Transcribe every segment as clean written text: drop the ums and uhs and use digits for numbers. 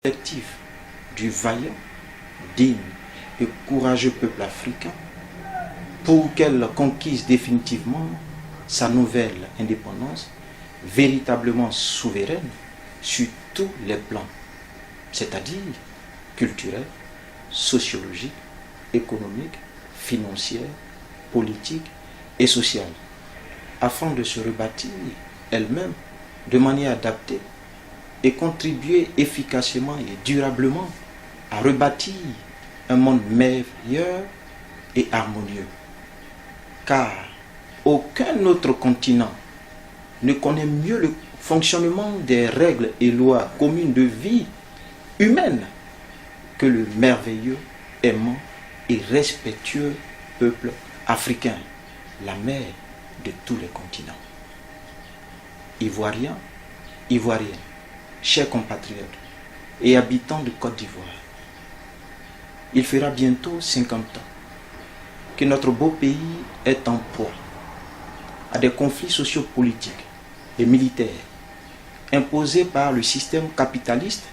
collectif du vaillant, digne et courageux peuple africain pour qu'elle conquise définitivement sa nouvelle indépendance, véritablement souveraine sur tous les plans, c'est-à-dire culturel, sociologique, économique, financier, politique et social, afin de se rebâtir elle-même de manière adaptée et contribuer efficacement et durablement à rebâtir un monde meilleur et harmonieux. Car aucun autre continent ne connaît mieux le fonctionnement des règles et lois communes de vie humaine que le merveilleux, aimant et respectueux peuple africain, la mère de tous les continents. Ivoiriens, Ivoiriennes, chers compatriotes et habitants de Côte d'Ivoire, il fera bientôt 50 ans que notre beau pays est en proie à des conflits sociopolitiques et militaires imposés par le système capitaliste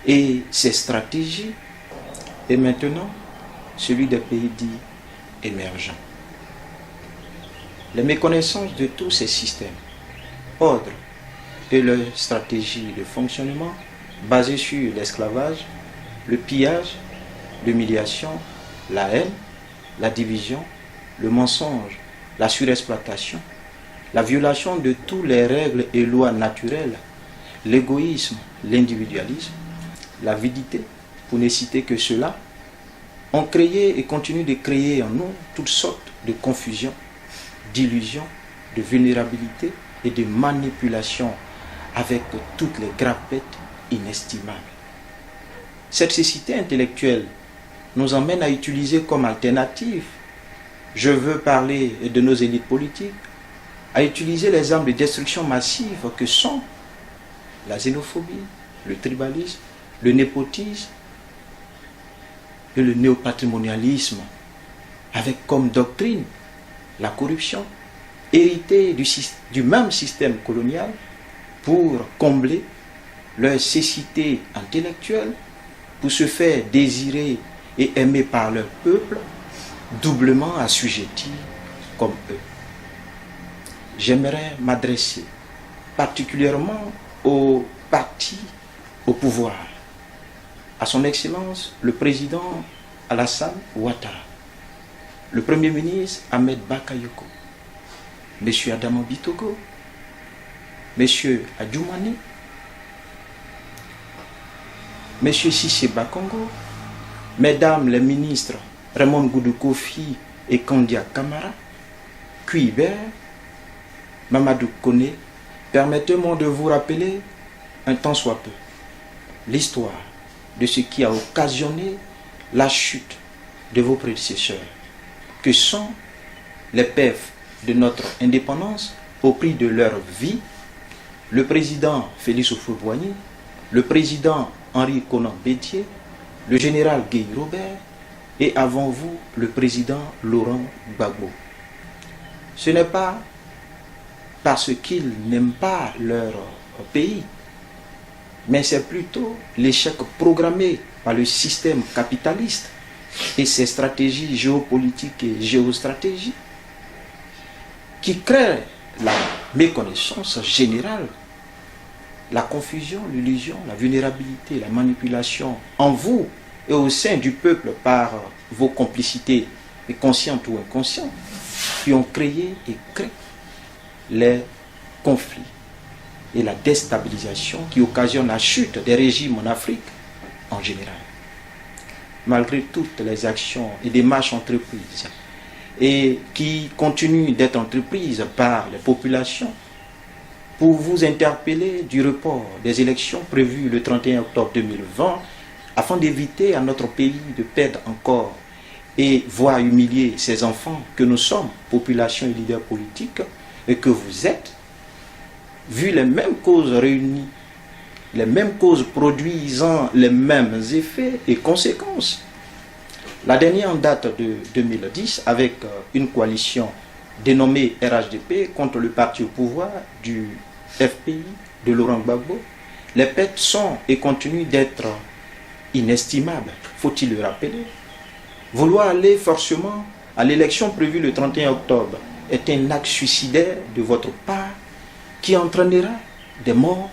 et ses stratégies, et maintenant celui des pays dits émergents. Les méconnaissances de tous ces systèmes, ordres et leurs stratégies de fonctionnement basées sur l'esclavage, le pillage, l'humiliation, la haine, la division, le mensonge, la surexploitation, la violation de toutes les règles et lois naturelles, l'égoïsme, l'individualisme, l'avidité, pour ne citer que cela, ont créé et continuent de créer en nous toutes sortes de confusions, d'illusions, de vulnérabilité et de manipulation avec toutes les grappettes inestimables. Cette cécité intellectuelle nous emmène à utiliser comme alternative, je veux parler de nos élites politiques, à utiliser les armes de destruction massive que sont la xénophobie, le tribalisme, le népotisme et le néopatrimonialisme, avec comme doctrine la corruption, héritée du même système colonial pour combler leur cécité intellectuelle, pour se faire désirer et aimer par leur peuple, doublement assujettis comme eux. J'aimerais m'adresser particulièrement au parti au pouvoir, à son Excellence le président Alassane Ouattara, le Premier ministre Ahmed Bakayoko, M. Adama Bitogo, M. Adjoumani, M. Sissé Bakongo, Mesdames les ministres Raymond Goudou Kofi et Kandia Kamara, Cuibert, Mamadou Koné, permettez-moi de vous rappeler un tant soit peu l'histoire de ce qui a occasionné la chute de vos prédécesseurs, que sont les pères de notre indépendance au prix de leur vie, le président Félix Houphouët-Boigny, le président Henri Konan Bédié, le général Guy Robert et avant vous le président Laurent Gbagbo. Ce n'est pas parce qu'ils n'aiment pas leur pays, mais c'est plutôt l'échec programmé par le système capitaliste et ses stratégies géopolitiques et géostratégiques qui créent la méconnaissance générale, la confusion, l'illusion, la vulnérabilité, la manipulation en vous et au sein du peuple par vos complicités, conscientes ou inconscientes, qui ont créé et créent les conflits et la déstabilisation qui occasionnent la chute des régimes en Afrique en général. Malgré toutes les actions et démarches entreprises et qui continuent d'être entreprises par les populations pour vous interpeller du report des élections prévues le 31 octobre 2020 afin d'éviter à notre pays de perdre encore et voire humilier ces enfants que nous sommes, population et leaders politiques, et que vous êtes, vu les mêmes causes réunies, les mêmes causes produisant les mêmes effets et conséquences. La dernière en date de 2010, avec une coalition dénommée RHDP contre le parti au pouvoir du FPI de Laurent Gbagbo, Les pertes sont et continuent d'être inestimables, faut-il le rappeler. Vouloir aller forcément à l'élection prévue le 31 octobre est un acte suicidaire de votre part qui entraînera des morts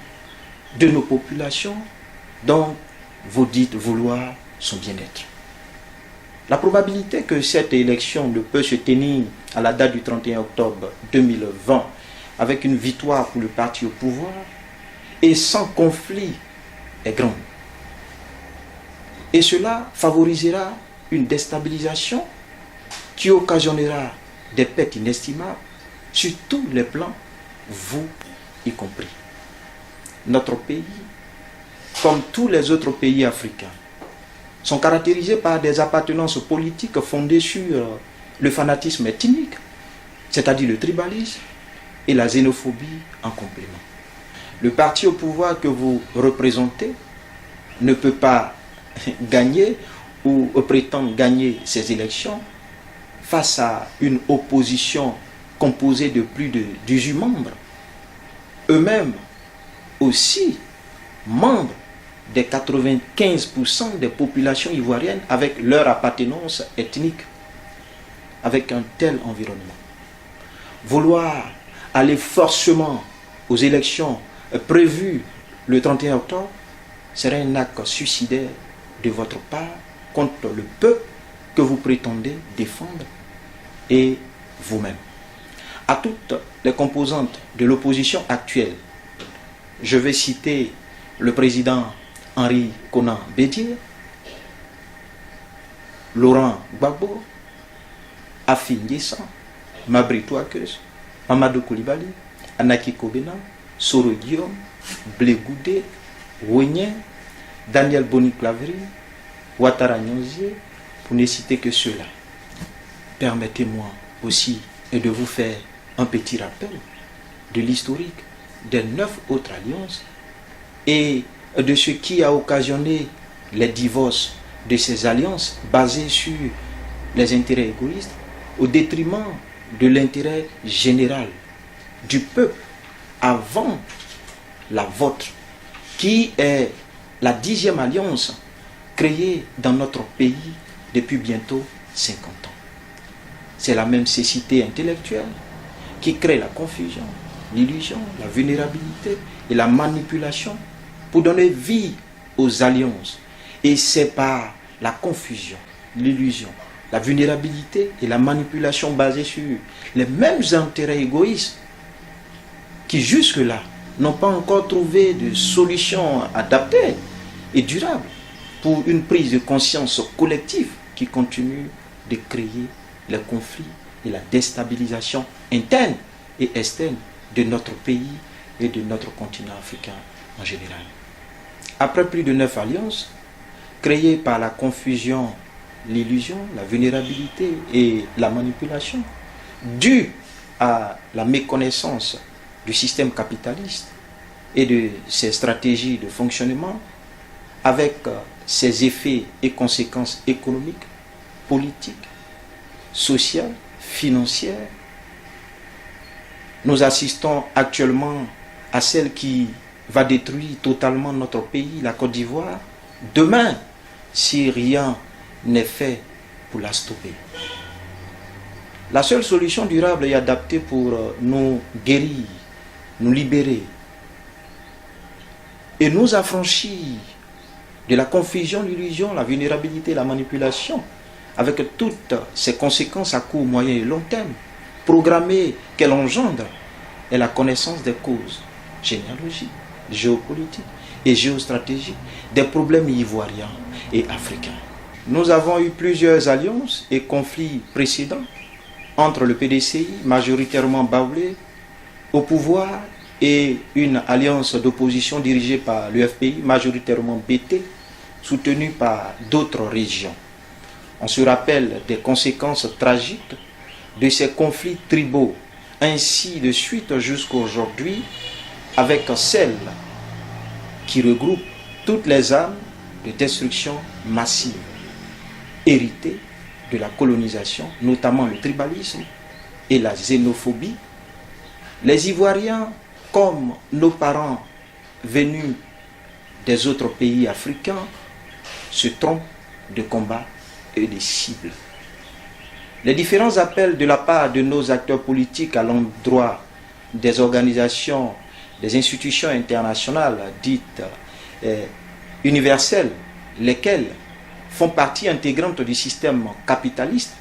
de nos populations dont vous dites vouloir son bien-être. La probabilité que cette élection ne peut se tenir à la date du 31 octobre 2020 avec une victoire pour le parti au pouvoir et sans conflit est grande. Et cela favorisera une déstabilisation qui occasionnera des pertes inestimables sur tous les plans, vous y compris. Notre pays, comme tous les autres pays africains, sont caractérisés par des appartenances politiques fondées sur le fanatisme ethnique, c'est-à-dire le tribalisme et la xénophobie en complément. Le parti au pouvoir que vous représentez ne peut pas gagner ou prétendre gagner ces élections face à une opposition composée de plus de 18 membres, eux-mêmes aussi membres des 95% des populations ivoiriennes avec leur appartenance ethnique, avec un tel environnement. Vouloir aller forcément aux élections prévues le 31 octobre serait un acte suicidaire de votre part contre le peuple que vous prétendez défendre et vous-même. À toutes les composantes de l'opposition actuelle, je vais citer le président Henri Konan Bédié, Laurent Gbagbo, Afi N'Guessan, Mabry Touakeus, Mamadou Koulibaly, Anaki Kobena, Soro Guillaume, Blé Goudé, Wényen, Daniel Boni-Claverie, Ouattara Nyonzié, pour ne citer que ceux-là. Permettez-moi aussi de vous faire un petit rappel de l'historique des 9 autres alliances et de ce qui a occasionné les divorces de ces alliances basées sur les intérêts égoïstes au détriment de l'intérêt général du peuple avant la vôtre, qui est la 10e alliance créée dans notre pays depuis bientôt 50 ans. C'est la même cécité intellectuelle qui crée la confusion, l'illusion, la vulnérabilité et la manipulation pour donner vie aux alliances. Et c'est par la confusion, l'illusion, la vulnérabilité et la manipulation basée sur les mêmes intérêts égoïstes qui jusque-là n'ont pas encore trouvé de solution adaptée et durable pour une prise de conscience collective qui continue de créer les conflits et la déstabilisation interne et externe de notre pays et de notre continent africain en général. Après plus de 9 alliances, créées par la confusion, l'illusion, la vulnérabilité et la manipulation, dues à la méconnaissance du système capitaliste et de ses stratégies de fonctionnement, avec ses effets et conséquences économiques, politiques, sociales, financières, nous assistons actuellement à celle qui va détruire totalement notre pays, la Côte d'Ivoire, demain, si rien n'est fait pour la stopper. La seule solution durable et adaptée pour nous guérir, nous libérer et nous affranchir de la confusion, l'illusion, la vulnérabilité, la manipulation, avec toutes ses conséquences à court, moyen et long terme, programmées qu'elle engendre, est la connaissance des causes généalogiques, géopolitiques et géostratégiques des problèmes ivoiriens et africains. Nous avons eu plusieurs alliances et conflits précédents entre le PDCI, majoritairement Baoulé, au pouvoir, et une alliance d'opposition dirigée par l'UFPI, majoritairement BT, soutenue par d'autres régions. On se rappelle des conséquences tragiques de ces conflits tribaux, ainsi de suite jusqu'à aujourd'hui, avec celles qui regroupent toutes les armes de destruction massive, héritées de la colonisation, notamment le tribalisme et la xénophobie. Les Ivoiriens, comme nos parents venus des autres pays africains se trompent de combat et de cibles. Les différents appels de la part de nos acteurs politiques à l'endroit des organisations, des institutions internationales dites universelles, lesquelles font partie intégrante du système capitaliste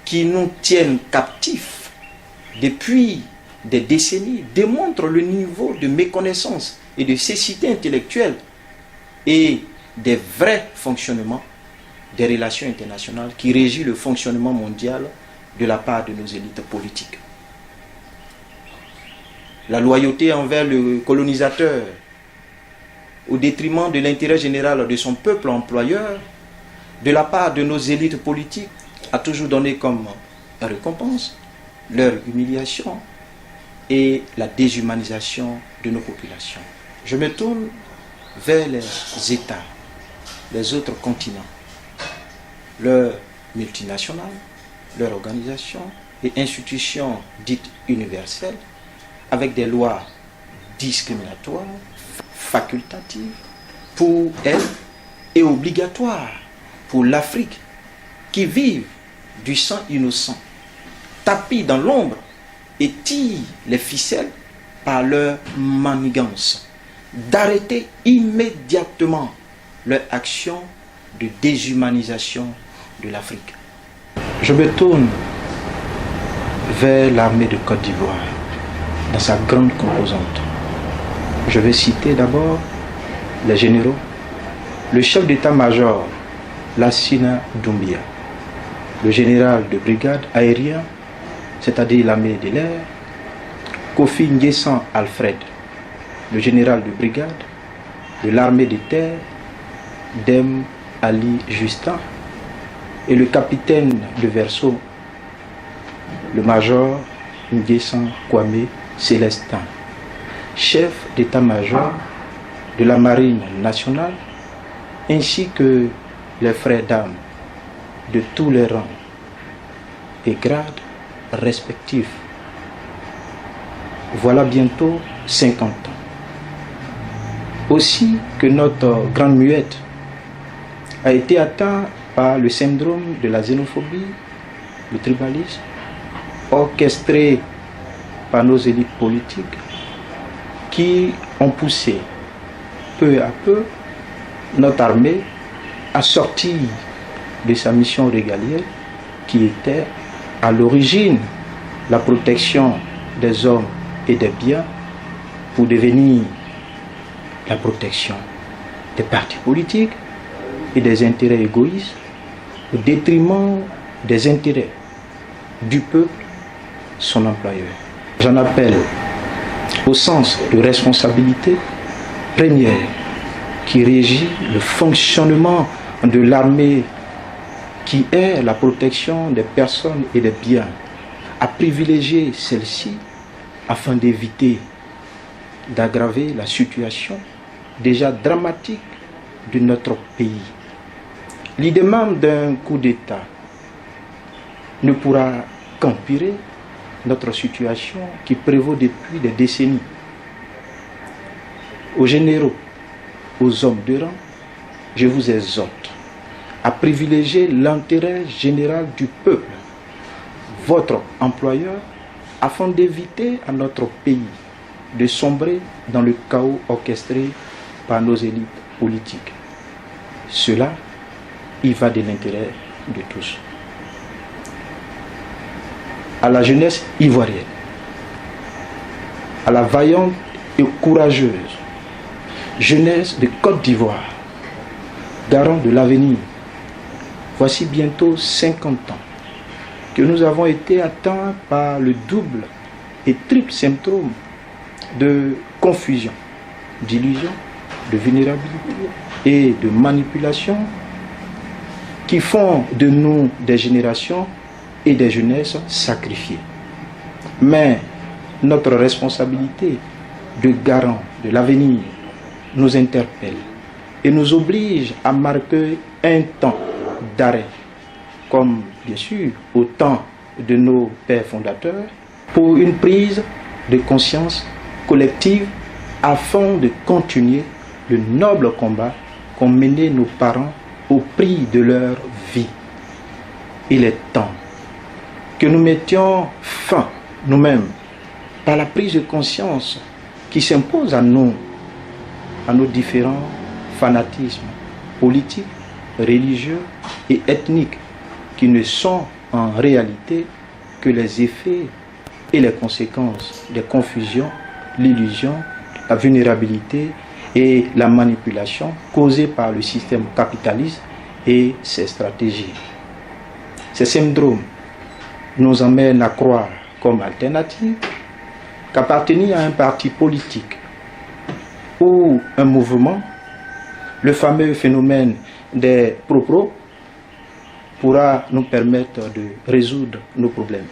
qui nous tiennent captifs depuis des décennies, démontrent le niveau de méconnaissance et de cécité intellectuelle et des vrais fonctionnements des relations internationales qui régit le fonctionnement mondial de la part de nos élites politiques. La loyauté envers le colonisateur au détriment de l'intérêt général de son peuple employeur de la part de nos élites politiques a toujours donné comme récompense leur humiliation et la déshumanisation de nos populations. Je me tourne vers les États, les autres continents, leurs multinationales, leurs organisations et institutions dites universelles, avec des lois discriminatoires, facultatives pour elles et obligatoires pour l'Afrique, qui vivent du sang innocent, tapis dans l'ombre et tirent les ficelles par leur manigance, d'arrêter immédiatement leur action de déshumanisation de l'Afrique. Je me tourne vers l'armée de Côte d'Ivoire dans sa grande composante. Je vais citer d'abord les généraux, le chef d'état-major Lassina Doumbia, le général de brigade aérien, c'est-à-dire l'armée de l'air, Kofi Nguessan Alfred, le général de brigade de l'armée de terre, Dem Ali Justin, et le capitaine de Verseau, le major Nguessan Kwame Célestin, chef d'état-major de la marine nationale, ainsi que les frères d'armes de tous les rangs et grades respectifs. Voilà bientôt 50 ans. Aussi que notre grande muette a été atteint par le syndrome de la xénophobie, le tribalisme, orchestré par nos élites politiques qui ont poussé peu à peu notre armée à sortir de sa mission régalienne qui était à l'origine la protection des hommes et des biens pour devenir la protection des partis politiques et des intérêts égoïstes au détriment des intérêts du peuple, son employeur. J'en appelle au sens de responsabilité première qui régit le fonctionnement de l'armée qui est la protection des personnes et des biens, à privilégier celle-ci afin d'éviter d'aggraver la situation déjà dramatique de notre pays. L'idée même d'un coup d'État ne pourra qu'empirer notre situation qui prévaut depuis des décennies. Aux généraux, aux hommes de rang, je vous exhorte à privilégier l'intérêt général du peuple, votre employeur, afin d'éviter à notre pays de sombrer dans le chaos orchestré par nos élites politiques. Cela, il va de l'intérêt de tous. À la jeunesse ivoirienne, à la vaillante et courageuse jeunesse de Côte d'Ivoire, garant de l'avenir, voici bientôt 50 ans que nous avons été atteints par le double et triple symptôme de confusion, d'illusion, de vulnérabilité et de manipulation qui font de nous des générations et des jeunesses sacrifiées. Mais notre responsabilité de garant de l'avenir nous interpelle et nous oblige à marquer un temps d'arrêt, comme bien sûr au temps de nos pères fondateurs, pour une prise de conscience collective afin de continuer le noble combat qu'ont mené nos parents au prix de leur vie. Il est temps que nous mettions fin nous-mêmes par la prise de conscience qui s'impose à nous, à nos différents fanatismes politiques, religieux et ethniques qui ne sont en réalité que les effets et les conséquences des confusions, l'illusion, la vulnérabilité et la manipulation causées par le système capitaliste et ses stratégies. Ces syndromes nous amènent à croire comme alternative qu'appartenir à un parti politique ou un mouvement, le fameux phénomène des propos, pourra nous permettre de résoudre nos problèmes.